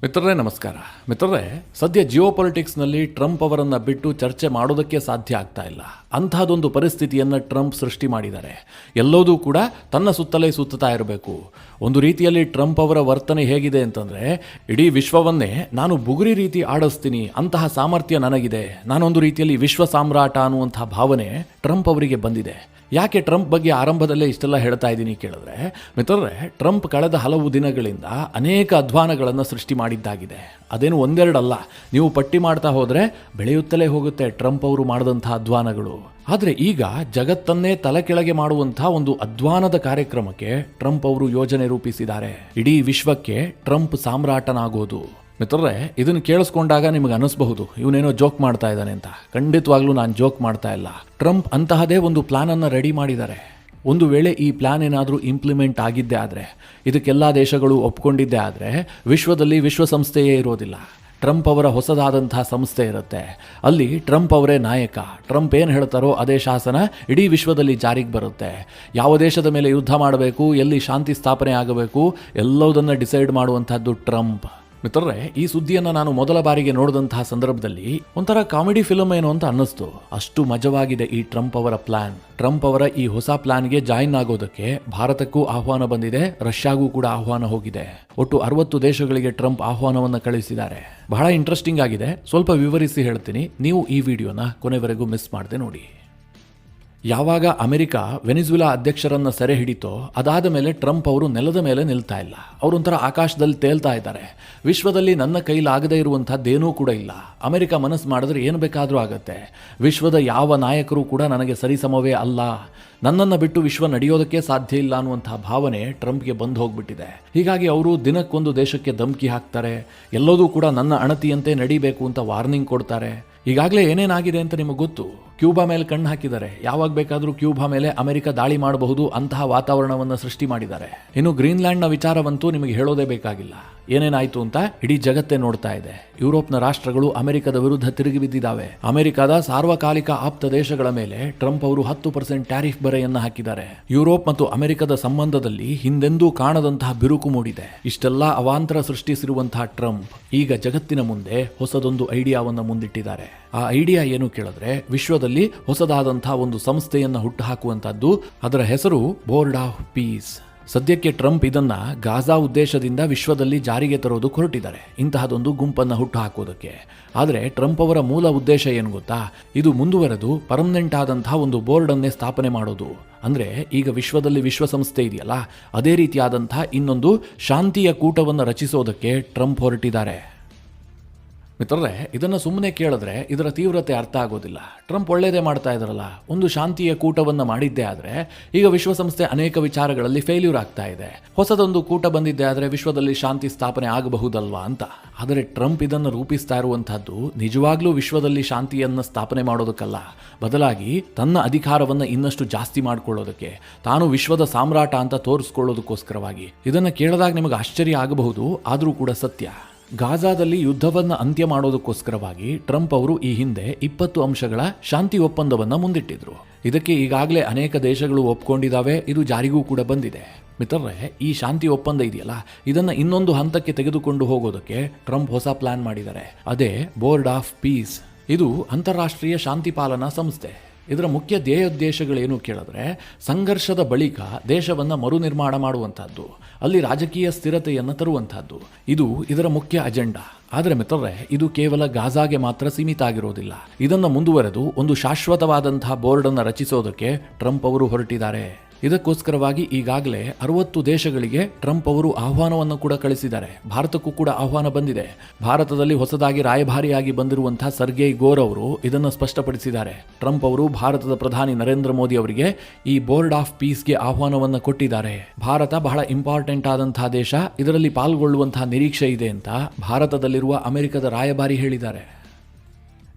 ಮಿತ್ರರೇ ನಮಸ್ಕಾರ. ಮಿತ್ರರೇ, ಸದ್ಯ ಜಿಯೋ ಪೊಲಿಟಿಕ್ಸ್ನಲ್ಲಿ ಟ್ರಂಪ್ ಅವರನ್ನು ಬಿಟ್ಟು ಚರ್ಚೆ ಮಾಡೋದಕ್ಕೆ ಸಾಧ್ಯ ಆಗ್ತಾ ಇಲ್ಲ. ಅಂಥದ್ದೊಂದು ಪರಿಸ್ಥಿತಿಯನ್ನು ಟ್ರಂಪ್ ಸೃಷ್ಟಿ ಮಾಡಿದ್ದಾರೆ. ಎಲ್ಲದೂ ಕೂಡ ತನ್ನ ಸುತ್ತಲೇ ಸುತ್ತಾ ಇರಬೇಕು. ಒಂದು ರೀತಿಯಲ್ಲಿ ಟ್ರಂಪ್ ಅವರ ವರ್ತನೆ ಹೇಗಿದೆ ಅಂತಂದರೆ, ಇಡೀ ವಿಶ್ವವನ್ನೇ ನಾನು ಬುಗುರಿ ರೀತಿ ಆಡಿಸ್ತೀನಿ, ಅಂತಹ ಸಾಮರ್ಥ್ಯ ನನಗಿದೆ, ನಾನೊಂದು ರೀತಿಯಲ್ಲಿ ವಿಶ್ವ ಸಾಮ್ರಾಟ ಅನ್ನುವಂಥ ಭಾವನೆ ಟ್ರಂಪ್ ಅವರಿಗೆ ಬಂದಿದೆ. ಯಾಕೆ ಟ್ರಂಪ್ ಬಗ್ಗೆ ಆರಂಭದಲ್ಲೇ ಇಷ್ಟೆಲ್ಲ ಹೇಳ್ತಾ ಇದ್ದೀನಿ ಕೇಳಿದ್ರೆ, ಮಿತ್ರರೇ, ಟ್ರಂಪ್ ಕಳೆದ ಹಲವು ದಿನಗಳಿಂದ ಅನೇಕ ಅಧ್ವಾನಗಳನ್ನು ಸೃಷ್ಟಿ ಮಾಡಿದ್ದಾಗಿದೆ. ಅದೇನು ಒಂದೆರಡಲ್ಲ, ನೀವು ಪಟ್ಟಿ ಮಾಡ್ತಾ ಹೋದರೆ ಬೆಳೆಯುತ್ತಲೇ ಹೋಗುತ್ತೆ ಟ್ರಂಪ್ ಅವರು ಮಾಡಿದಂಥ ಅಧ್ವಾನಗಳು. ಆದರೆ ಈಗ ಜಗತ್ತನ್ನೇ ತಲೆ ಕೆಳಗೆ ಮಾಡುವಂಥ ಒಂದು ಅಧ್ವಾನದ ಕಾರ್ಯಕ್ರಮಕ್ಕೆ ಟ್ರಂಪ್ ಅವರು ಯೋಜನೆ ರೂಪಿಸಿದ್ದಾರೆ. ಇಡೀ ವಿಶ್ವಕ್ಕೆ ಟ್ರಂಪ್ ಸಾಮ್ರಾಟನಾಗೋದು. ಮಿತ್ರರೇ, ಇದನ್ನು ಕೇಳಿಸ್ಕೊಂಡಾಗ ನಿಮಗೆ ಅನಿಸ್ಬಹುದು ಇವನೇನೋ ಜೋಕ್ ಮಾಡ್ತಾ ಇದ್ದಾನೆ ಅಂತ. ಖಂಡಿತವಾಗ್ಲೂ ನಾನು ಜೋಕ್ ಮಾಡ್ತಾ ಇಲ್ಲ. ಟ್ರಂಪ್ ಅಂತಹದೇ ಒಂದು ಪ್ಲಾನನ್ನು ರೆಡಿ ಮಾಡಿದ್ದಾರೆ. ಒಂದು ವೇಳೆ ಈ ಪ್ಲಾನ್ ಏನಾದರೂ ಇಂಪ್ಲಿಮೆಂಟ್ ಆಗಿದ್ದೇ ಆದರೆ, ಇದಕ್ಕೆಲ್ಲ ದೇಶಗಳು ಒಪ್ಕೊಂಡಿದ್ದೇ ಆದರೆ, ವಿಶ್ವದಲ್ಲಿ ವಿಶ್ವಸಂಸ್ಥೆಯೇ ಇರೋದಿಲ್ಲ. ಟ್ರಂಪ್ ಅವರ ಹೊಸದಾದಂಥ ಸಂಸ್ಥೆ ಇರುತ್ತೆ. ಅಲ್ಲಿ ಟ್ರಂಪ್ ಅವರೇ ನಾಯಕ. ಟ್ರಂಪ್ ಏನು ಹೇಳ್ತಾರೋ ಅದೇ ಶಾಸನ ಇಡೀ ವಿಶ್ವದಲ್ಲಿ ಜಾರಿಗೆ ಬರುತ್ತೆ. ಯಾವ ದೇಶದ ಮೇಲೆ ಯುದ್ಧ ಮಾಡಬೇಕು, ಎಲ್ಲಿ ಶಾಂತಿ ಸ್ಥಾಪನೆ ಆಗಬೇಕು, ಎಲ್ಲವುದನ್ನು ಡಿಸೈಡ್ ಮಾಡುವಂಥದ್ದು ಟ್ರಂಪ್. ಮಿತ್ರರೇ, ಈ ಸುದ್ದಿಯನ್ನು ನಾನು ಮೊದಲ ಬಾರಿಗೆ ನೋಡಿದಂತಹ ಸಂದರ್ಭದಲ್ಲಿ ಒಂಥರ ಕಾಮಿಡಿ ಫಿಲಮ್ ಏನು ಅಂತ ಅನ್ನಿಸ್ತು. ಅಷ್ಟು ಮಜವಾಗಿದೆ ಈ ಟ್ರಂಪ್ ಅವರ ಪ್ಲಾನ್. ಟ್ರಂಪ್ ಅವರ ಈ ಹೊಸ ಪ್ಲಾನ್ಗೆ ಜಾಯಿನ್ ಆಗೋದಕ್ಕೆ ಭಾರತಕ್ಕೂ ಆಹ್ವಾನ ಬಂದಿದೆ, ರಷ್ಯಾಗೂ ಕೂಡ ಆಹ್ವಾನ ಹೋಗಿದೆ. ಒಟ್ಟು 60 ದೇಶಗಳಿಗೆ ಟ್ರಂಪ್ ಆಹ್ವಾನವನ್ನು ಕಳಿಸಿದ್ದಾರೆ. ಬಹಳ ಇಂಟ್ರೆಸ್ಟಿಂಗ್ ಆಗಿದೆ. ಸ್ವಲ್ಪ ವಿವರಿಸಿ ಹೇಳ್ತೀನಿ, ನೀವು ಈ ವಿಡಿಯೋನ ಕೊನೆವರೆಗೂ ಮಿಸ್ ಮಾಡದೆ ನೋಡಿ. ಯಾವಾಗ ಅಮೆರಿಕ ವೆನಿಜುಲಾ ಅಧ್ಯಕ್ಷರನ್ನು ಸೆರೆ ಹಿಡಿತೋ ಅದಾದ ಮೇಲೆ ಟ್ರಂಪ್ ಅವರು ನೆಲದ ಮೇಲೆ ನಿಲ್ತಾ ಇಲ್ಲ. ಅವರೊಂಥರ ಆಕಾಶದಲ್ಲಿ ತೇಲ್ತಾ ಇದ್ದಾರೆ. ವಿಶ್ವದಲ್ಲಿ ನನ್ನ ಕೈಲಾಗದೇ ಇರುವಂಥದ್ದೇನೂ ಕೂಡ ಇಲ್ಲ. ಅಮೆರಿಕ ಮನಸ್ಸು ಮಾಡಿದ್ರೆ ಏನು ಬೇಕಾದರೂ ಆಗತ್ತೆ. ವಿಶ್ವದ ಯಾವ ನಾಯಕರು ಕೂಡ ನನಗೆ ಸರಿಸಮವೇ ಅಲ್ಲ. ನನ್ನನ್ನು ಬಿಟ್ಟು ವಿಶ್ವ ನಡೆಯೋದಕ್ಕೆ ಸಾಧ್ಯ ಇಲ್ಲ ಅನ್ನುವಂಥ ಭಾವನೆ ಟ್ರಂಪ್ಗೆ ಬಂದು ಹೋಗ್ಬಿಟ್ಟಿದೆ. ಹೀಗಾಗಿ ಅವರು ದಿನಕ್ಕೊಂದು ದೇಶಕ್ಕೆ ಧಮಕಿ ಹಾಕ್ತಾರೆ. ಎಲ್ಲದೂ ಕೂಡ ನನ್ನ ಅಣತಿಯಂತೆ ನಡಿಬೇಕು ಅಂತ ವಾರ್ನಿಂಗ್ ಕೊಡ್ತಾರೆ. ಈಗಾಗಲೇ ಏನೇನಾಗಿದೆ ಅಂತ ನಿಮಗೆ ಗೊತ್ತು. ಕ್ಯೂಬಾ ಮೇಲೆ ಕಣ್ಣು ಹಾಕಿದ್ದಾರೆ. ಯಾವಾಗ ಬೇಕಾದರೂ ಕ್ಯೂಬಾ ಮೇಲೆ ಅಮೆರಿಕ ದಾಳಿ ಮಾಡಬಹುದು ಅಂತಹ ವಾತಾವರಣವನ್ನು ಸೃಷ್ಟಿ ಮಾಡಿದ್ದಾರೆ. ಇನ್ನು ಗ್ರೀನ್ಲ್ಯಾಂಡ್ನ ವಿಚಾರವಂತೂ ನಿಮಗೆ ಹೇಳೋದೇ ಬೇಕಾಗಿಲ್ಲ. ಏನೇನಾಯಿತು ಅಂತ ಇಡೀ ಜಗತ್ತೇ ನೋಡ್ತಾ ಇದೆ. ಯುರೋಪ್ನ ರಾಷ್ಟ್ರಗಳು ಅಮೆರಿಕದ ವಿರುದ್ಧ ತಿರುಗಿ ಬಿದ್ದಿದ್ದಾವೆ. ಅಮೆರಿಕದ ಸಾರ್ವಕಾಲಿಕ ಆಪ್ತ ದೇಶಗಳ ಮೇಲೆ ಟ್ರಂಪ್ ಅವರು 10% ಟ್ಯಾರಿಫ್ ಬರೆಯನ್ನು ಹಾಕಿದ್ದಾರೆ. ಯುರೋಪ್ ಮತ್ತು ಅಮೆರಿಕದ ಸಂಬಂಧದಲ್ಲಿ ಹಿಂದೆಂದೂ ಕಾಣದಂತಹ ಬಿರುಕು ಮೂಡಿದೆ. ಇಷ್ಟೆಲ್ಲ ಅವಾಂತರ ಸೃಷ್ಟಿಸಿರುವಂತಹ ಟ್ರಂಪ್ ಈಗ ಜಗತ್ತಿನ ಮುಂದೆ ಹೊಸದೊಂದು ಐಡಿಯಾವನ್ನು ಮುಂದಿಟ್ಟಿದ್ದಾರೆ. ಆ ಐಡಿಯಾ ಏನು ಕೇಳಿದ್ರೆ, ವಿಶ್ವದಲ್ಲಿ ಹೊಸದಾದಂತಹ ಒಂದು ಸಂಸ್ಥೆಯನ್ನು ಹುಟ್ಟುಹಾಕುವಂತದ್ದು. ಅದರ ಹೆಸರು ಬೋರ್ಡ್ ಆಫ್ ಪೀಸ್. ಸದ್ಯಕ್ಕೆ ಟ್ರಂಪ್ ಇದನ್ನ ಗಾಜಾ ಉದ್ದೇಶದಿಂದ ವಿಶ್ವದಲ್ಲಿ ಜಾರಿಗೆ ತರೋದು ಹೊರಟಿದ್ದಾರೆ, ಇಂತಹದೊಂದು ಗುಂಪನ್ನು ಹುಟ್ಟು ಹಾಕೋದಕ್ಕೆ. ಆದರೆ ಟ್ರಂಪ್ ಅವರ ಮೂಲ ಉದ್ದೇಶ ಏನು ಗೊತ್ತಾ? ಇದು ಮುಂದುವರೆದು ಪರ್ಮನೆಂಟ್ ಆದಂತಹ ಒಂದು ಬೋರ್ಡ್ ಅನ್ನೇ ಸ್ಥಾಪನೆ ಮಾಡೋದು. ಅಂದ್ರೆ ಈಗ ವಿಶ್ವದಲ್ಲಿ ವಿಶ್ವಸಂಸ್ಥೆ ಇದೆಯಲ್ಲ, ಅದೇ ರೀತಿಯಾದಂತಹ ಇನ್ನೊಂದು ಶಾಂತಿಯ ಕೂಟವನ್ನು ರಚಿಸೋದಕ್ಕೆ ಟ್ರಂಪ್ ಹೊರಟಿದ್ದಾರೆ. ಮಿತ್ರರೇ, ಇದನ್ನು ಸುಮ್ಮನೆ ಕೇಳಿದ್ರೆ ಇದರ ತೀವ್ರತೆ ಅರ್ಥ ಆಗೋದಿಲ್ಲ. ಟ್ರಂಪ್ ಒಳ್ಳೇದೇ ಮಾಡ್ತಾ ಇದ್ದಾರಲ್ಲ, ಒಂದು ಶಾಂತಿಯ ಕೂಟವನ್ನು ಮಾಡಿದ್ದೇ ಆದರೆ ಈಗ ವಿಶ್ವಸಂಸ್ಥೆ ಅನೇಕ ವಿಚಾರಗಳಲ್ಲಿ ಫೇಲ್ಯೂರ್ ಆಗ್ತಾ ಇದೆ. ಹೊಸದೊಂದು ಕೂಟ ಬಂದಿದ್ದೇ ಆದರೆ ವಿಶ್ವದಲ್ಲಿ ಶಾಂತಿ ಸ್ಥಾಪನೆ ಆಗಬಹುದಲ್ವಾ ಅಂತ. ಆದರೆ ಟ್ರಂಪ್ ಇದನ್ನು ರೂಪಿಸ್ತಾ ಇರುವಂತಹದ್ದು ನಿಜವಾಗ್ಲೂ ವಿಶ್ವದಲ್ಲಿ ಶಾಂತಿಯನ್ನು ಸ್ಥಾಪನೆ ಮಾಡೋದಕ್ಕಲ್ಲ, ಬದಲಾಗಿ ತನ್ನ ಅಧಿಕಾರವನ್ನು ಇನ್ನಷ್ಟು ಜಾಸ್ತಿ ಮಾಡಿಕೊಳ್ಳೋದಕ್ಕೆ, ತಾನು ವಿಶ್ವದ ಸಾಮ್ರಾಟ ಅಂತ ತೋರಿಸ್ಕೊಳ್ಳೋದಕ್ಕೋಸ್ಕರವಾಗಿ. ಇದನ್ನು ಕೇಳಿದಾಗ ನಿಮಗೆ ಆಶ್ಚರ್ಯ ಆಗಬಹುದು, ಆದರೂ ಕೂಡ ಸತ್ಯ. ಗಾಜಾದಲ್ಲಿ ಯುದ್ಧವನ್ನು ಅಂತ್ಯ ಮಾಡೋದಕ್ಕೋಸ್ಕರವಾಗಿ ಟ್ರಂಪ್ ಅವರು ಈ ಹಿಂದೆ 20 ಅಂಶಗಳ ಶಾಂತಿ ಒಪ್ಪಂದವನ್ನು ಮುಂದಿಟ್ಟಿದ್ರು. ಇದಕ್ಕೆ ಈಗಾಗಲೇ ಅನೇಕ ದೇಶಗಳು ಒಪ್ಕೊಂಡಿದ್ದಾವೆ. ಇದು ಜಾರಿಗೂ ಕೂಡ ಬಂದಿದೆ. ಮಿತ್ರರೇ, ಈ ಶಾಂತಿ ಒಪ್ಪಂದ ಇದೆಯಲ್ಲ, ಇದನ್ನು ಇನ್ನೊಂದು ಹಂತಕ್ಕೆ ತೆಗೆದುಕೊಂಡು ಹೋಗೋದಕ್ಕೆ ಟ್ರಂಪ್ ಹೊಸ ಪ್ಲಾನ್ ಮಾಡಿದ್ದಾರೆ. ಅದೇ ಬೋರ್ಡ್ ಆಫ್ ಪೀಸ್. ಇದು ಅಂತಾರಾಷ್ಟ್ರೀಯ ಶಾಂತಿ ಪಾಲನಾ ಸಂಸ್ಥೆ. ಇದರ ಮುಖ್ಯ ಧ್ಯೇಯೋದ್ದೇಶಗಳೇನು ಕೇಳಿದ್ರೆ, ಸಂಘರ್ಷದ ಬಳಿಕ ದೇಶವನ್ನು ಮರುನಿರ್ಮಾಣ ಮಾಡುವಂತಹದ್ದು, ಅಲ್ಲಿ ರಾಜಕೀಯ ಸ್ಥಿರತೆಯನ್ನು ತರುವಂತಹದ್ದು. ಇದು ಇದರ ಮುಖ್ಯ ಅಜೆಂಡಾ. ಆದರೆ ಮಿತ್ರರೇ, ಇದು ಕೇವಲ ಗಾಜಾಗೆ ಮಾತ್ರ ಸೀಮಿತ ಆಗಿರೋದಿಲ್ಲ. ಇದನ್ನು ಮುಂದುವರೆದು ಒಂದು ಶಾಶ್ವತವಾದಂತಹ ಬೋರ್ಡ್ ಅನ್ನು ರಚಿಸೋದಕ್ಕೆ ಟ್ರಂಪ್ ಅವರು ಹೊರಟಿದ್ದಾರೆ. ಇದಕ್ಕೋಸ್ಕರವಾಗಿ ಈಗಾಗಲೇ 60 ದೇಶಗಳಿಗೆ ಟ್ರಂಪ್ ಅವರು ಆಹ್ವಾನವನ್ನು ಕೂಡ ಕಳಿಸಿದ್ದಾರೆ. ಭಾರತಕ್ಕೂ ಕೂಡ ಆಹ್ವಾನ ಬಂದಿದೆ. ಭಾರತದಲ್ಲಿ ಹೊಸದಾಗಿ ರಾಯಭಾರಿಯಾಗಿ ಬಂದಿರುವಂತಹ ಸರ್ಗೇಯ್ ಗೋರ್ ಅವರು ಇದನ್ನು ಸ್ಪಷ್ಟಪಡಿಸಿದ್ದಾರೆ. ಟ್ರಂಪ್ ಅವರು ಭಾರತದ ಪ್ರಧಾನಿ ನರೇಂದ್ರ ಮೋದಿ ಅವರಿಗೆ ಈ ಬೋರ್ಡ್ ಆಫ್ ಪೀಸ್ಗೆ ಆಹ್ವಾನವನ್ನು ಕೊಟ್ಟಿದ್ದಾರೆ. ಭಾರತ ಬಹಳ ಇಂಪಾರ್ಟೆಂಟ್ ಆದಂತಹ ದೇಶ, ಇದರಲ್ಲಿ ಪಾಲ್ಗೊಳ್ಳುವಂತಹ ನಿರೀಕ್ಷೆ ಇದೆ ಅಂತ ಭಾರತದಲ್ಲಿರುವ ಅಮೆರಿಕದ ರಾಯಭಾರಿ ಹೇಳಿದ್ದಾರೆ.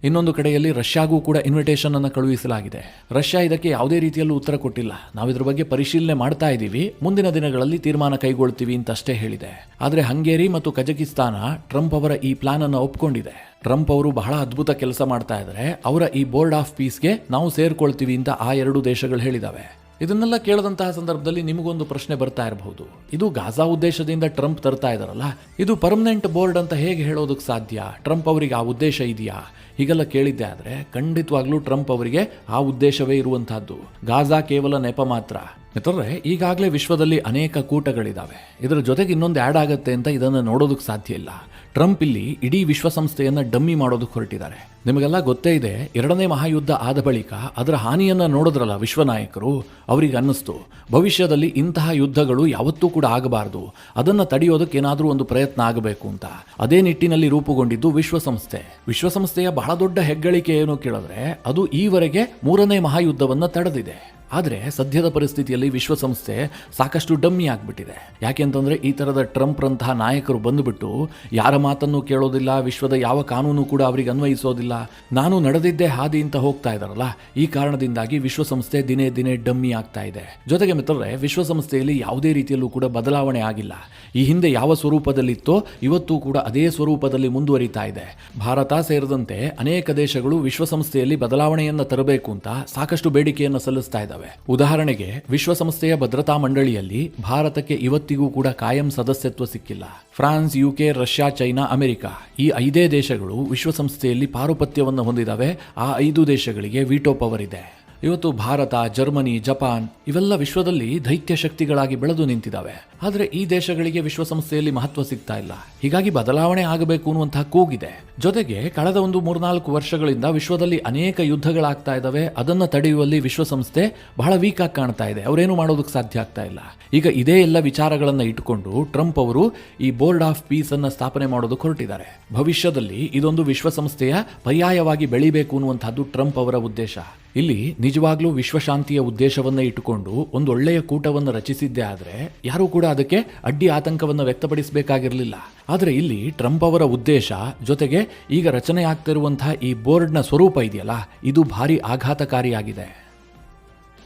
ಇನ್ನೊಂದು ಕಡೆಯಲ್ಲಿ ರಷ್ಯಾಗೂ ಕೂಡ ಇನ್ವಿಟೇಷನ್ ಅನ್ನು ಕಳುಹಿಸಲಾಗಿದೆ. ರಷ್ಯಾ ಇದಕ್ಕೆ ಯಾವುದೇ ರೀತಿಯಲ್ಲೂ ಉತ್ತರ ಕೊಟ್ಟಿಲ್ಲ. ನಾವು ಇದ್ರ ಬಗ್ಗೆ ಪರಿಶೀಲನೆ ಮಾಡ್ತಾ ಇದ್ದೀವಿ, ಮುಂದಿನ ದಿನಗಳಲ್ಲಿ ತೀರ್ಮಾನ ಕೈಗೊಳ್ತೀವಿ ಅಂತಷ್ಟೇ ಹೇಳಿದೆ. ಆದರೆ ಹಂಗೇರಿ ಮತ್ತು ಕಜಕಿಸ್ತಾನ ಟ್ರಂಪ್ ಅವರ ಈ ಪ್ಲಾನ್ ಅನ್ನು ಒಪ್ಕೊಂಡಿದೆ. ಟ್ರಂಪ್ ಅವರು ಬಹಳ ಅದ್ಭುತ ಕೆಲಸ ಮಾಡ್ತಾ ಇದ್ದಾರೆ. ಅವರ ಈ ಬೋರ್ಡ್ ಆಫ್ ಪೀಸ್ಗೆ ನಾವು ಸೇರ್ಕೊಳ್ತೀವಿ ಅಂತ ಆ 2 ದೇಶಗಳು ಹೇಳಿದಾವೆ. ಇದನ್ನೆಲ್ಲ ಕೇಳದಂತಹ ಸಂದರ್ಭದಲ್ಲಿ ನಿಮಗೊಂದು ಪ್ರಶ್ನೆ ಬರ್ತಾ ಇರಬಹುದು, ಇದು ಗಾಜಾ ಉದ್ದೇಶದಿಂದ ಟ್ರಂಪ್ ತರ್ತಾ ಇದಾರಲ್ಲ, ಇದು ಪರ್ಮನೆಂಟ್ ಬೋರ್ಡ್ ಅಂತ ಹೇಗೆ ಹೇಳೋದಕ್ಕೆ ಸಾಧ್ಯ? ಟ್ರಂಪ್ ಅವರಿಗೆ ಆ ಉದ್ದೇಶ ಇದೆಯಾ? ಹೀಗೆಲ್ಲ ಕೇಳಿದ್ದೆ ಆದರೆ ಖಂಡಿತವಾಗ್ಲೂ ಟ್ರಂಪ್ ಅವರಿಗೆ ಆ ಉದ್ದೇಶವೇ ಇರುವಂತಹದ್ದು. ಗಾಜಾ ಕೇವಲ ನೆಪ ಮಾತ್ರ. ಮಿತ್ರರೇ, ಈಗಾಗಲೇ ವಿಶ್ವದಲ್ಲಿ ಅನೇಕ ಕೂಟಗಳಿದ್ದಾವೆ. ಇದರ ಜೊತೆಗೆ ಇನ್ನೊಂದು ಆ್ಯಡ್ ಆಗುತ್ತೆ ಅಂತ ಇದನ್ನು ನೋಡೋದಕ್ಕೆ ಸಾಧ್ಯ ಇಲ್ಲ. ಟ್ರಂಪ್ ಇಲ್ಲಿ ಇಡೀ ವಿಶ್ವಸಂಸ್ಥೆಯನ್ನು ಡಮ್ಮಿ ಮಾಡೋದಕ್ಕೆ ಹೊರಟಿದ್ದಾರೆ. ನಿಮಗೆಲ್ಲ ಗೊತ್ತೇ ಇದೆ, 2ನೇ ಮಹಾಯುದ್ಧ ಆದ ಬಳಿಕ ಅದರ ಹಾನಿಯನ್ನು ನೋಡಿದ್ರಲ್ಲ ವಿಶ್ವ ನಾಯಕರು, ಅವರಿಗೆ ಅನ್ನಿಸ್ತು ಭವಿಷ್ಯದಲ್ಲಿ ಇಂತಹ ಯುದ್ಧಗಳು ಯಾವತ್ತೂ ಕೂಡ ಆಗಬಾರ್ದು, ಅದನ್ನು ತಡೆಯೋದಕ್ಕೆ ಏನಾದರೂ ಒಂದು ಪ್ರಯತ್ನ ಆಗಬೇಕು ಅಂತ. ಅದೇ ನಿಟ್ಟಿನಲ್ಲಿ ರೂಪುಗೊಂಡಿದ್ದು ವಿಶ್ವಸಂಸ್ಥೆ. ವಿಶ್ವಸಂಸ್ಥೆಯ ಬಹಳ ದೊಡ್ಡ ಹೆಗ್ಗಳಿಕೆ ಏನು ಕೇಳಿದ್ರೆ, ಅದು ಈವರೆಗೆ 3ನೇ ಮಹಾಯುದ್ಧವನ್ನು ತಡೆದಿದೆ. ಆದರೆ ಸದ್ಯದ ಪರಿಸ್ಥಿತಿಯಲ್ಲಿ ವಿಶ್ವಸಂಸ್ಥೆ ಸಾಕಷ್ಟು ಡಮ್ಮಿ ಆಗಿಬಿಟ್ಟಿದೆ. ಯಾಕೆಂತಂದರೆ ಈ ಥರದ ಟ್ರಂಪ್ರಂತಹ ನಾಯಕರು ಬಂದುಬಿಟ್ಟು ಯಾರ ಮಾತನ್ನು ಕೇಳೋದಿಲ್ಲ, ವಿಶ್ವದ ಯಾವ ಕಾನೂನು ಕೂಡ ಅವರಿಗೆ ಅನ್ವಯಿಸೋದಿಲ್ಲ, ನಾನು ನಡೆದಿದ್ದೇ ಹಾದಿ ಅಂತ ಹೋಗ್ತಾ ಇದ್ದಾರಲ್ಲ, ಈ ಕಾರಣದಿಂದಾಗಿ ವಿಶ್ವಸಂಸ್ಥೆ ದಿನೇ ದಿನೇ ಡಮ್ಮಿ ಆಗ್ತಾ ಇದೆ. ಜೊತೆಗೆ ಮಿತ್ರರೇ, ವಿಶ್ವಸಂಸ್ಥೆಯಲ್ಲಿ ಯಾವುದೇ ರೀತಿಯಲ್ಲೂ ಕೂಡ ಬದಲಾವಣೆ ಆಗಿಲ್ಲ. ಈ ಹಿಂದೆ ಯಾವ ಸ್ವರೂಪದಲ್ಲಿತ್ತೋ ಇವತ್ತು ಕೂಡ ಅದೇ ಸ್ವರೂಪದಲ್ಲಿ ಮುಂದುವರಿತಾ ಇದೆ. ಭಾರತ ಸೇರಿದಂತೆ ಅನೇಕ ದೇಶಗಳು ವಿಶ್ವಸಂಸ್ಥೆಯಲ್ಲಿ ಬದಲಾವಣೆಯನ್ನು ತರಬೇಕು ಅಂತ ಸಾಕಷ್ಟು ಬೇಡಿಕೆಯನ್ನು ಸಲ್ಲಿಸ್ತಾ ಇದ್ದಾವೆ. ಉದಾಹರಣೆಗೆ, ವಿಶ್ವಸಂಸ್ಥೆಯ ಭದ್ರತಾ ಮಂಡಳಿಯಲ್ಲಿ ಭಾರತಕ್ಕೆ ಇವತ್ತಿಗೂ ಕೂಡ ಕಾಯಂ ಸದಸ್ಯತ್ವ ಸಿಕ್ಕಿಲ್ಲ. France, UK, Russia, China, America ಈ 5 ದೇಶಗಳು ವಿಶ್ವಸಂಸ್ಥೆಯಲ್ಲಿ ಪಾರುಪತ್ಯವನ್ನು ಹೊಂದಿದ್ದಾವೆ. ಆ 5 ದೇಶಗಳಿಗೆ ವಿಟೋ ಪವರ್ ಇದೆ. ಇವತ್ತು ಭಾರತ, ಜರ್ಮನಿ, ಜಪಾನ್ ಇವೆಲ್ಲ ವಿಶ್ವದಲ್ಲಿ ದೈತ್ಯ ಶಕ್ತಿಗಳಾಗಿ ಬೆಳೆದು ನಿಂತಿದ್ದಾವೆ. ಆದರೆ ಈ ದೇಶಗಳಿಗೆ ವಿಶ್ವಸಂಸ್ಥೆಯಲ್ಲಿ ಮಹತ್ವ ಸಿಗ್ತಾ ಇಲ್ಲ. ಹೀಗಾಗಿ ಬದಲಾವಣೆ ಆಗಬೇಕು ಅನ್ನುವಂತಹ ಕೂಗಿದೆ. ಜೊತೆಗೆ ಕಳೆದ 3-4 ವರ್ಷಗಳಿಂದ ವಿಶ್ವದಲ್ಲಿ ಅನೇಕ ಯುದ್ಧಗಳಾಗ್ತಾ ಇದ್ದಾವೆ. ಅದನ್ನು ತಡೆಯುವಲ್ಲಿ ವಿಶ್ವಸಂಸ್ಥೆ ಬಹಳ ವೀಕ್ ಆಗಿ ಕಾಣ್ತಾ ಇದೆ. ಅವರೇನು ಮಾಡೋದಕ್ಕೆ ಸಾಧ್ಯ ಆಗ್ತಾ ಇಲ್ಲ. ಈಗ ಇದೇ ಎಲ್ಲ ವಿಚಾರಗಳನ್ನು ಇಟ್ಟುಕೊಂಡು ಟ್ರಂಪ್ ಅವರು ಈ ಬೋರ್ಡ್ ಆಫ್ ಪೀಸ್ ಅನ್ನು ಸ್ಥಾಪನೆ ಮಾಡೋದಕ್ಕೆ ಹೊರಟಿದ್ದಾರೆ. ಭವಿಷ್ಯದಲ್ಲಿ ಇದೊಂದು ವಿಶ್ವಸಂಸ್ಥೆಯ ಪರ್ಯಾಯವಾಗಿ ಬೆಳಿಬೇಕು ಅನ್ನುವಂಥದ್ದು ಟ್ರಂಪ್ ಅವರ ಉದ್ದೇಶ. ಇಲ್ಲಿ ನಿಜವಾಗ್ಲೂ ವಿಶ್ವಶಾಂತಿಯ ಉದ್ದೇಶವನ್ನ ಇಟ್ಟುಕೊಂಡು ಒಂದು ಒಳ್ಳೆಯ ಕೂಟವನ್ನು ರಚಿಸಿದ್ದೇ ಆದರೆ ಯಾರೂ ಕೂಡ ಅದಕ್ಕೆ ಅಡ್ಡಿ ಆತಂಕವನ್ನು ವ್ಯಕ್ತಪಡಿಸಬೇಕಾಗಿರಲಿಲ್ಲ. ಆದರೆ ಇಲ್ಲಿ ಟ್ರಂಪ್ ಅವರ ಉದ್ದೇಶ ಜೊತೆಗೆ ಈಗ ರಚನೆ ಆಗ್ತಿರುವಂತಹ ಈ ಬೋರ್ಡ್ನ ಸ್ವರೂಪ ಇದೆಯಲ್ಲ, ಇದು ಭಾರಿ ಆಘಾತಕಾರಿಯಾಗಿದೆ.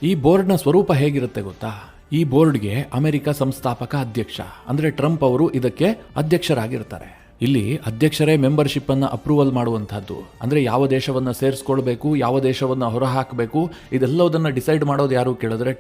ಈ ಬೋರ್ಡ್ನ ಸ್ವರೂಪ ಹೇಗಿರುತ್ತೆ ಗೊತ್ತಾ? ಈ ಬೋರ್ಡ್ಗೆ ಅಮೆರಿಕ ಸಂಸ್ಥಾಪಕ ಅಧ್ಯಕ್ಷ ಅಂದ್ರೆ ಟ್ರಂಪ್ ಅವರು ಇದಕ್ಕೆ ಅಧ್ಯಕ್ಷರಾಗಿರ್ತಾರೆ. ಇಲ್ಲಿ ಅಧ್ಯಕ್ಷರೇ ಮೆಂಬರ್ಶಿಪ್ ಅನ್ನು ಅಪ್ರೂವಲ್ ಮಾಡುವಂತಹದ್ದು. ಅಂದ್ರೆ ಯಾವ ದೇಶವನ್ನ ಸೇರಿಸ್ಕೊಳ್ಬೇಕು, ಯಾವ ದೇಶವನ್ನ ಹೊರಹಾಕಬೇಕು, ಇದೆಲ್ಲದನ್ನ ಡಿಸೈಡ್ ಮಾಡೋದು ಯಾರು ಕೇಳಿದ್ರೆ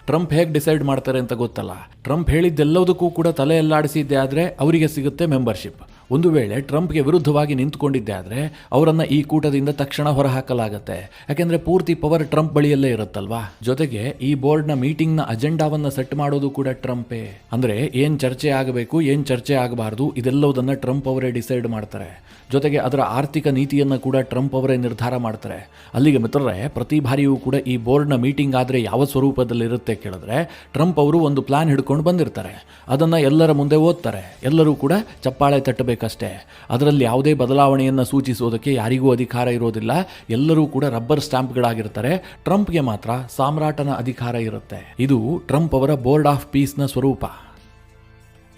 ಟ್ರಂಪ್ ಹೇಗೆ ಡಿಸೈಡ್ ಮಾಡ್ತಾರೆ ಅಂತ ಗೊತ್ತಲ್ಲ. ಟ್ರಂಪ್ ಹೇಳಿದ್ದೆಲ್ಲದಕ್ಕೂ ಕೂಡ ತಲೆ ಎಲ್ಲಾಡಿಸಿದ್ದೆ ಆದ್ರೆ ಅವರಿಗೆ ಸಿಗುತ್ತೆ ಮೆಂಬರ್ಶಿಪ್. ಒಂದು ವೇಳೆ ಟ್ರಂಪ್ಗೆ ವಿರುದ್ಧವಾಗಿ ನಿಂತುಕೊಂಡಿದ್ದೆ ಆದರೆ ಅವರನ್ನು ಈ ಕೂಟದಿಂದ ತಕ್ಷಣ ಹೊರಹಾಕಲಾಗತ್ತೆ. ಯಾಕೆಂದರೆ ಪೂರ್ತಿ ಪವರ್ ಟ್ರಂಪ್ ಬಳಿಯಲ್ಲೇ ಇರುತ್ತಲ್ವಾ. ಜೊತೆಗೆ ಈ ಬೋರ್ಡ್ನ ಮೀಟಿಂಗ್ನ ಅಜೆಂಡಾವನ್ನು ಸೆಟ್ ಮಾಡೋದು ಕೂಡ ಟ್ರಂಪೇ. ಅಂದರೆ ಏನು ಚರ್ಚೆ ಆಗಬೇಕು, ಏನು ಚರ್ಚೆ ಆಗಬಾರ್ದು, ಇದೆಲ್ಲವುದನ್ನು ಟ್ರಂಪ್ ಅವರೇ ಡಿಸೈಡ್ ಮಾಡ್ತಾರೆ. ಜೊತೆಗೆ ಅದರ ಆರ್ಥಿಕ ನೀತಿಯನ್ನು ಕೂಡ ಟ್ರಂಪ್ ಅವರೇ ನಿರ್ಧಾರ ಮಾಡ್ತಾರೆ. ಅಲ್ಲಿಗೆ ಮಿತ್ರರೇ, ಪ್ರತಿ ಬಾರಿಯೂ ಕೂಡ ಈ ಬೋರ್ಡ್ನ ಮೀಟಿಂಗ್ ಆದರೆ ಯಾವ ಸ್ವರೂಪದಲ್ಲಿರುತ್ತೆ ಕೇಳಿದ್ರೆ, ಟ್ರಂಪ್ ಅವರು ಒಂದು ಪ್ಲಾನ್ ಹಿಡ್ಕೊಂಡು ಬಂದಿರ್ತಾರೆ. ಅದನ್ನು ಎಲ್ಲರ ಮುಂದೆ ಓದ್ತಾರೆ. ಎಲ್ಲರೂ ಕೂಡ ಚಪ್ಪಾಳೆ ತಟ್ಟಬೇಕಷ್ಟೇ. ಅದರಲ್ಲಿ ಯಾವುದೇ ಬದಲಾವಣೆಯನ್ನು ಸೂಚಿಸೋದಕ್ಕೆ ಯಾರಿಗೂ ಅಧಿಕಾರ ಇರೋದಿಲ್ಲ. ಎಲ್ಲರೂ ಕೂಡ ರಬ್ಬರ್ ಸ್ಟ್ಯಾಂಪ್ಗಳಾಗಿರ್ತಾರೆ. ಟ್ರಂಪ್ಗೆ ಮಾತ್ರ ಸಾಮ್ರಾಟನ ಅಧಿಕಾರ ಇರುತ್ತೆ. ಇದು ಟ್ರಂಪ್ ಅವರ ಬೋರ್ಡ್ ಆಫ್ ಪೀಸ್ನ ಸ್ವರೂಪ.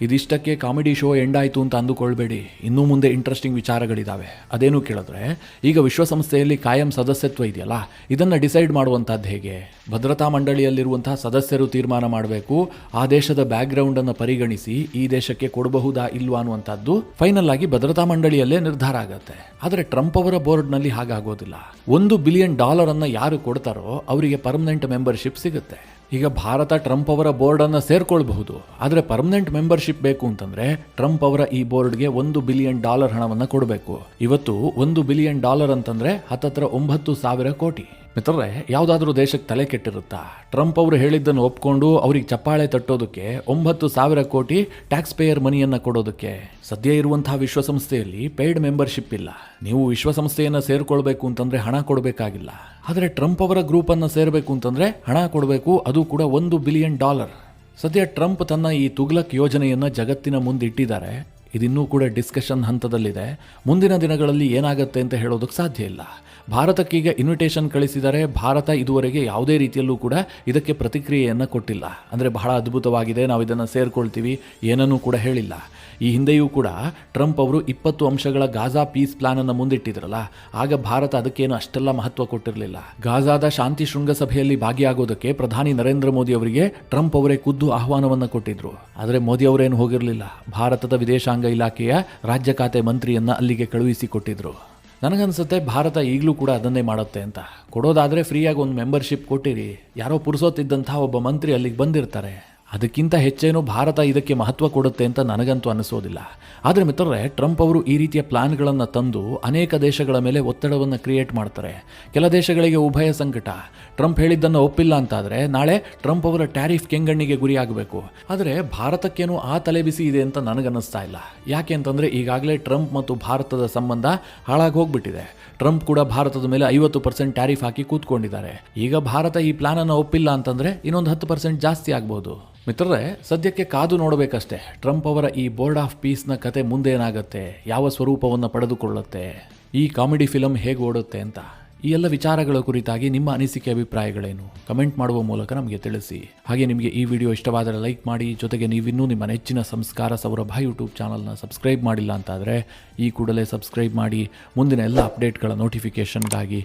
ಇದಿಷ್ಟಕ್ಕೆ ಕಾಮಿಡಿ ಶೋ ಎಂಡ್ ಆಯಿತು ಅಂತ ಅಂದುಕೊಳ್ಬೇಡಿ. ಇನ್ನೂ ಮುಂದೆ ಇಂಟ್ರೆಸ್ಟಿಂಗ್ ವಿಚಾರಗಳಿದ್ದಾವೆ. ಅದೇನು ಕೇಳಿದ್ರೆ, ಈಗ ವಿಶ್ವಸಂಸ್ಥೆಯಲ್ಲಿ ಕಾಯಂ ಸದಸ್ಯತ್ವ ಇದೆಯಲ್ಲ, ಇದನ್ನು ಡಿಸೈಡ್ ಮಾಡುವಂಥದ್ದು ಹೇಗೆ? ಭದ್ರತಾ ಮಂಡಳಿಯಲ್ಲಿರುವಂತಹ ಸದಸ್ಯರು ತೀರ್ಮಾನ ಮಾಡಬೇಕು. ಆ ದೇಶದ ಬ್ಯಾಕ್ಗ್ರೌಂಡನ್ನು ಪರಿಗಣಿಸಿ ಈ ದೇಶಕ್ಕೆ ಕೊಡಬಹುದಾ ಇಲ್ವಾ ಅನ್ನುವಂಥದ್ದು ಫೈನಲ್ ಆಗಿ ಭದ್ರತಾ ಮಂಡಳಿಯಲ್ಲೇ ನಿರ್ಧಾರ ಆಗುತ್ತೆ. ಆದರೆ ಟ್ರಂಪ್ ಅವರ ಬೋರ್ಡ್ನಲ್ಲಿ ಹಾಗಾಗೋದಿಲ್ಲ. $1 ಬಿಲಿಯನ್ ಅನ್ನು ಯಾರು ಕೊಡ್ತಾರೋ ಅವರಿಗೆ ಪರ್ಮನೆಂಟ್ ಮೆಂಬರ್ಶಿಪ್ ಸಿಗುತ್ತೆ. ಈಗ ಭಾರತ ಟ್ರಂಪ್ ಅವರ ಬೋರ್ಡನ್ನು ಸೇರ್ಕೊಳ್ಬಹುದು. ಆದರೆ ಪರ್ಮನೆಂಟ್ ಮೆಂಬರ್ಶಿಪ್ ಬೇಕು ಅಂತಂದ್ರೆ ಟ್ರಂಪ್ ಅವರ ಈ ಬೋರ್ಡ್ಗೆ $1 ಬಿಲಿಯನ್ ಹಣವನ್ನು ಕೊಡಬೇಕು. ಇವತ್ತು $1 ಬಿಲಿಯನ್ ಅಂತಂದ್ರೆ ಹತ್ತತ್ರ 9,000 ಕೋಟಿ. ಮಿತ್ರರೇ, ಯಾವುದಾದ್ರೂ ದೇಶಕ್ಕೆ ತಲೆ ಕೆಟ್ಟಿರುತ್ತಾ? ಟ್ರಂಪ್ ಅವರು ಹೇಳಿದ್ದನ್ನು ಒಪ್ಕೊಂಡು ಅವ್ರಿಗೆ ಚಪ್ಪಾಳೆ ತಟ್ಟೋದಕ್ಕೆ 9,000 ಕೋಟಿ ಟ್ಯಾಕ್ಸ್ ಪೇಯರ್ ಮನಿಯನ್ನು ಕೊಡೋದಕ್ಕೆ? ಸದ್ಯ ಇರುವಂತಹ ವಿಶ್ವಸಂಸ್ಥೆಯಲ್ಲಿ ಪೇಯ್ಡ್ ಮೆಂಬರ್ಶಿಪ್ ಇಲ್ಲ. ನೀವು ವಿಶ್ವಸಂಸ್ಥೆಯನ್ನು ಸೇರ್ಕೊಳ್ಬೇಕು ಅಂತಂದ್ರೆ ಹಣ ಕೊಡಬೇಕಾಗಿಲ್ಲ. ಆದರೆ ಟ್ರಂಪ್ ಅವರ ಗ್ರೂಪನ್ನು ಸೇರಬೇಕು ಅಂತಂದ್ರೆ ಹಣ ಕೊಡಬೇಕು, ಅದು ಕೂಡ $1 ಬಿಲಿಯನ್. ಸದ್ಯ ಟ್ರಂಪ್ ತನ್ನ ಈ ತುಗ್ಲಕ್ ಯೋಜನೆಯನ್ನು ಜಗತ್ತಿನ ಮುಂದಿಟ್ಟಿದ್ದಾರೆ. ಇದಿನ್ನೂ ಕೂಡ ಡಿಸ್ಕಷನ್ ಹಂತದಲ್ಲಿದೆ. ಮುಂದಿನ ದಿನಗಳಲ್ಲಿ ಏನಾಗುತ್ತೆ ಅಂತ ಹೇಳೋದಕ್ಕೆ ಸಾಧ್ಯ ಇಲ್ಲ. ಭಾರತಕ್ಕೀಗ ಇನ್ವಿಟೇಷನ್ ಕಳಿಸಿದರೆ ಭಾರತ ಇದುವರೆಗೆ ಯಾವುದೇ ರೀತಿಯಲ್ಲೂ ಕೂಡ ಇದಕ್ಕೆ ಪ್ರತಿಕ್ರಿಯೆಯನ್ನು ಕೊಟ್ಟಿಲ್ಲ. ಅಂದರೆ ಬಹಳ ಅದ್ಭುತವಾಗಿದೆ, ನಾವು ಇದನ್ನು ಸೇರ್ಕೊಳ್ತೀವಿ ಏನನ್ನೂ ಕೂಡ ಹೇಳಿಲ್ಲ. ಈ ಹಿಂದೆಯೂ ಕೂಡ ಟ್ರಂಪ್ ಅವರು 20 ಅಂಶಗಳ ಗಾಜಾ ಪೀಸ್ ಪ್ಲಾನ್ ಅನ್ನು ಮುಂದಿಟ್ಟಿದ್ರಲ್ಲ, ಆಗ ಭಾರತ ಅದಕ್ಕೇನು ಅಷ್ಟೆಲ್ಲ ಮಹತ್ವ ಕೊಟ್ಟಿರಲಿಲ್ಲ. ಗಾಜಾದ ಶಾಂತಿ ಶೃಂಗಸಭೆಯಲ್ಲಿ ಭಾಗಿಯಾಗೋದಕ್ಕೆ ಪ್ರಧಾನಿ ನರೇಂದ್ರ ಮೋದಿ ಅವರಿಗೆ ಟ್ರಂಪ್ ಅವರೇ ಖುದ್ದು ಆಹ್ವಾನವನ್ನು ಕೊಟ್ಟಿದ್ರು. ಆದರೆ ಮೋದಿ ಅವರೇನು ಹೋಗಿರಲಿಲ್ಲ. ಭಾರತದ ವಿದೇಶಾಂಗ ಇಲಾಖೆಯ ರಾಜ್ಯ ಖಾತೆ ಮಂತ್ರಿಯನ್ನ ಅಲ್ಲಿಗೆ ಕಳುಹಿಸಿಕೊಟ್ಟಿದ್ರು. ನನಗನ್ಸುತ್ತೆ ಭಾರತ ಈಗಲೂ ಕೂಡ ಅದನ್ನೇ ಮಾಡುತ್ತೆ ಅಂತ. ಕೊಡೋದಾದರೆ ಫ್ರೀಯಾಗಿ ಒಂದು ಮೆಂಬರ್ಶಿಪ್ ಕೊಟ್ಟಿರಿ, ಯಾರೋ ಪುರುಸೋತಿದ್ದಂಥ ಒಬ್ಬ ಮಂತ್ರಿ ಅಲ್ಲಿಗೆ ಬಂದಿರ್ತಾರೆ. ಅದಕ್ಕಿಂತ ಹೆಚ್ಚೇನು ಭಾರತ ಇದಕ್ಕೆ ಮಹತ್ವ ಕೊಡುತ್ತೆ ಅಂತ ನನಗಂತೂ ಅನಿಸೋದಿಲ್ಲ. ಆದರೆ ಮಿತ್ರರೇ, ಟ್ರಂಪ್ ಅವರು ಈ ರೀತಿಯ ಪ್ಲಾನ್ಗಳನ್ನು ತಂದು ಅನೇಕ ದೇಶಗಳ ಮೇಲೆ ಒತ್ತಡವನ್ನು ಕ್ರಿಯೇಟ್ ಮಾಡ್ತಾರೆ. ಕೆಲ ದೇಶಗಳಿಗೆ ಉಭಯ ಸಂಕಟ. ಟ್ರಂಪ್ ಹೇಳಿದ್ದನ್ನು ಒಪ್ಪಿಲ್ಲ ಅಂತಾದರೆ ನಾಳೆ ಟ್ರಂಪ್ ಅವರ ಟ್ಯಾರಿಫ್ ಕೆಂಗಣ್ಣಿಗೆ ಗುರಿಯಾಗಬೇಕು. ಆದರೆ ಭಾರತಕ್ಕೇನು ಆ ತಲೆಬಿಸಿ ಇದೆ ಅಂತ ನನಗನ್ನಿಸ್ತಾ ಇಲ್ಲ. ಯಾಕೆ ಅಂತಂದರೆ ಈಗಾಗಲೇ ಟ್ರಂಪ್ ಮತ್ತು ಭಾರತದ ಸಂಬಂಧ ಹಾಳಾಗಿ ಹೋಗ್ಬಿಟ್ಟಿದೆ. ಟ್ರಂಪ್ ಕೂಡ ಭಾರತದ ಮೇಲೆ 50% ಟ್ಯಾರಿಫ್ ಹಾಕಿ ಕೂತ್ಕೊಂಡಿದ್ದಾರೆ. ಈಗ ಭಾರತ ಈ ಪ್ಲಾನನ್ನು ಒಪ್ಪಿಲ್ಲ ಅಂತಂದರೆ ಇನ್ನೊಂದು 10% ಜಾಸ್ತಿ ಆಗ್ಬೋದು. ಮಿತ್ರರೇ, ಸದ್ಯಕ್ಕೆ ಕಾದು ನೋಡಬೇಕಷ್ಟೇ ಟ್ರಂಪ್ ಅವರ ಈ ಬೋರ್ಡ್ ಆಫ್ ಪೀಸ್ನ ಕತೆ ಮುಂದೇನಾಗುತ್ತೆ, ಯಾವ ಸ್ವರೂಪವನ್ನು ಪಡೆದುಕೊಳ್ಳುತ್ತೆ, ಈ ಕಾಮಿಡಿ ಫಿಲಮ್ ಹೇಗೆ ಓಡುತ್ತೆ ಅಂತ. ಈ ಎಲ್ಲ ವಿಚಾರಗಳ ಕುರಿತಾಗಿ ನಿಮ್ಮ ಅನಿಸಿಕೆ ಅಭಿಪ್ರಾಯಗಳೇನು ಕಮೆಂಟ್ ಮಾಡುವ ಮೂಲಕ ನಮಗೆ ತಿಳಿಸಿ. ಹಾಗೆ ನಿಮಗೆ ಈ ವಿಡಿಯೋ ಇಷ್ಟವಾದರೆ ಲೈಕ್ ಮಾಡಿ. ಜೊತೆಗೆ ನೀವಿನ್ನೂ ನಿಮ್ಮ ನೆಚ್ಚಿನ ಸಂಸ್ಕಾರ ಸೌರಭ ಯೂಟ್ಯೂಬ್ ಚಾನಲ್ನ ಸಬ್ಸ್ಕ್ರೈಬ್ ಮಾಡಿಲ್ಲ ಅಂತಾದರೆ ಈ ಕೂಡಲೇ ಸಬ್ಸ್ಕ್ರೈಬ್ ಮಾಡಿ ಮುಂದಿನ ಎಲ್ಲ ಅಪ್ಡೇಟ್ಗಳ ನೋಟಿಫಿಕೇಷನ್ಗಾಗಿ